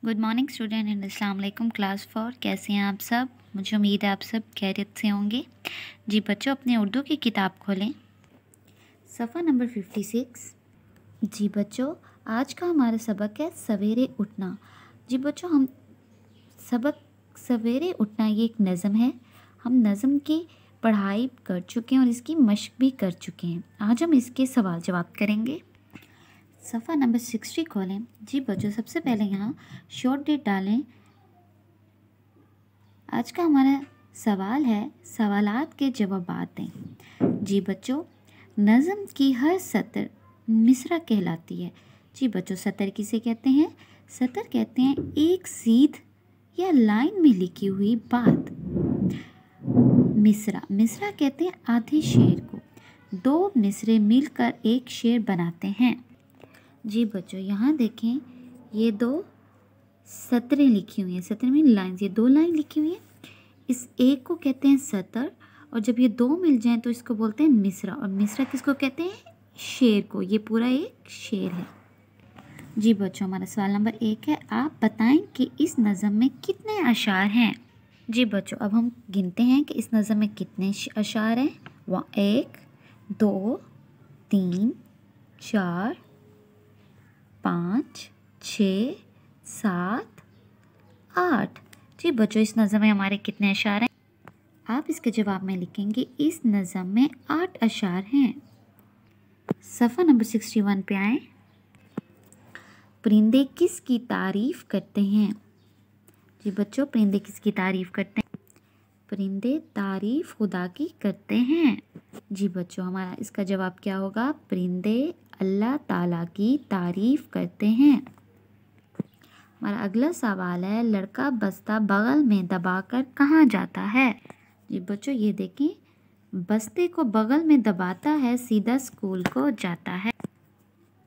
Good morning student and अस्सलाम वालेकुम class 4। कैसे हैं आप सब? मुझे उम्मीद है आप सब खैरियत से होंगे। जी बच्चों, अपने उर्दू की किताब खोलें, सफ़ा नंबर 56। जी बच्चों, आज का हमारा सबक है सवेरे उठना। जी बच्चों, हम सबक सवेरे उठना ये एक नज़म है। हम नज़म की पढ़ाई कर चुके हैं और इसकी मशक भी कर चुके हैं। आज हम इसके सवाल जवाब करेंगे। सफ़ा नंबर 60 खोलें। जी बच्चों, सबसे पहले यहाँ शॉर्ट डेट डालें। आज का हमारा सवाल है, सवालात के जवाबात दें। जी बच्चों, नज़म की हर सतर मिसरा कहलाती है। जी बच्चों, सतर किसे कहते हैं? सतर कहते हैं एक सीध या लाइन में लिखी हुई बात। मिसरा कहते हैं आधे शेर को। दो मिसरे मिलकर एक शेर बनाते हैं। जी बच्चों, यहाँ देखें, ये दो सतरें लिखी हुई हैं। सतर में लाइन, ये दो लाइन लिखी हुई हैं। इस एक को कहते हैं सतर, और जब ये दो मिल जाएं तो इसको बोलते हैं मिसरा। और मिसरा किसको कहते हैं? शेर को। ये पूरा एक शेर है। जी बच्चों, हमारा सवाल नंबर 1 है, आप बताएं कि इस नज़म में कितने अशार हैं। जी बच्चों, अब हम गिनते हैं कि इस नज़म में कितने अशार हैं। 1 2 3 4 5 6 7 8। जी बच्चों, इस नज़म में हमारे कितने अशार हैं? आप इसके जवाब में लिखेंगे इस नज़म में 8 अशार हैं। सफ़ा नंबर 61 पे आएँ। परिंदे किसकी तारीफ़ करते हैं? जी बच्चों, परिंदे किसकी तारीफ़ करते हैं? परिंदे तारीफ़ खुदा की करते हैं। जी बच्चों, हमारा इसका जवाब क्या होगा? परिंदे अल्लाह ताला की तारीफ़ करते हैं। हमारा अगला सवाल है, लड़का बस्ता बगल में दबाकर कहाँ जाता है? जी बच्चों, ये देखें, बस्ते को बगल में दबाता है, सीधा स्कूल को जाता है।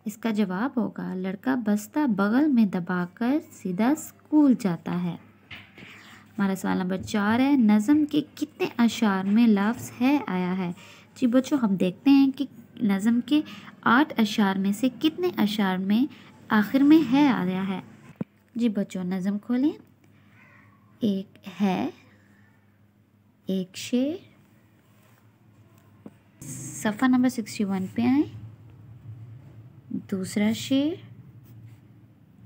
इसका जवाब होगा लड़का बस्ता बगल में दबाकर सीधा स्कूल जाता है। हमारा सवाल नंबर 4 है, नज़म के कितने अशार में लफ्ज़ है आया है? जी बच्चों, हम देखते हैं कि नज़म के 8 अशार में से कितने अशार में आखिर में है आया है। जी बच्चों, नज़म खोलें। एक है, एक शेर। सफ़ा नंबर 61 पे आए। दूसरा शेर,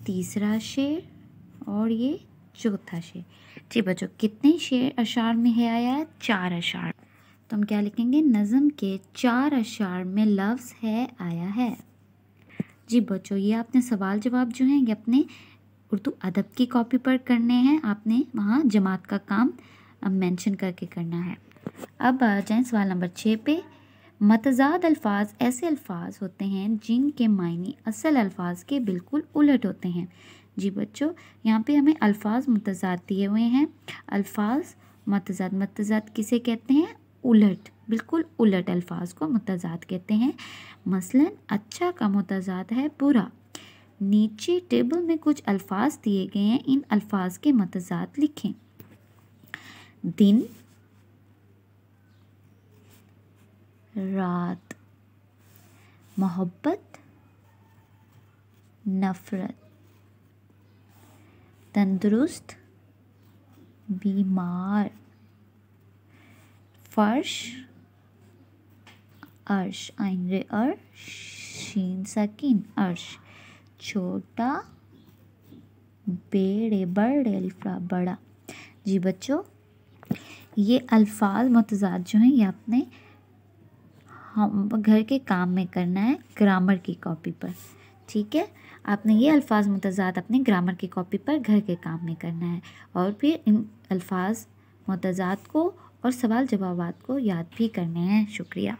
तीसरा शेर और ये चौथा शेर। जी बच्चों, कितने शेर अशार में है आया है? 4 अशार। तो हम क्या लिखेंगे? नज़म के 4 अशार में लफ्ज़ है आया है। जी बच्चों, ये आपने सवाल जवाब जो हैं ये अपने उर्दू अदब की कॉपी पर करने हैं। आपने वहाँ जमात का काम मेंशन करके करना है। अब आ जाएं सवाल नंबर 6 पे। मतज़ाद अल्फाज ऐसे अल्फाज होते हैं जिनके मायने असल अल्फाज के बिल्कुल उलट होते हैं। जी बच्चों, यहाँ पे हमें अल्फाज मुतज़ाद दिए हुए हैं। अल्फाज मतज़ाद, मतज़ाद किसे कहते हैं? उलट, बिल्कुल उलट अल्फाज को मुतज़ाद कहते हैं। मसलन अच्छा का मुतज़ाद है बुरा। नीचे टेबल में कुछ अल्फाज दिए गए हैं, इन अल्फाज के मतज़ाद लिखें। दिन, रात, मोहब्बत, नफ़रत, तंदुरुस्त, बीमार, फर्श, अर्श, आइन रे अर्श, शीन साकिन अर्श, छोटा, बेड़े बड़े अलिफ्रा बड़ा। जी बच्चों, ये अल्फाज मुतज़ाद जो हैं ये आपने हम घर के काम में करना है ग्रामर की कॉपी पर। ठीक है, आपने ये अल्फाज मुतज़ाद अपने ग्रामर की कॉपी पर घर के काम में करना है और फिर इन अल्फाज मुतज़ाद को और सवाल जवाबात को याद भी करने हैं। शुक्रिया।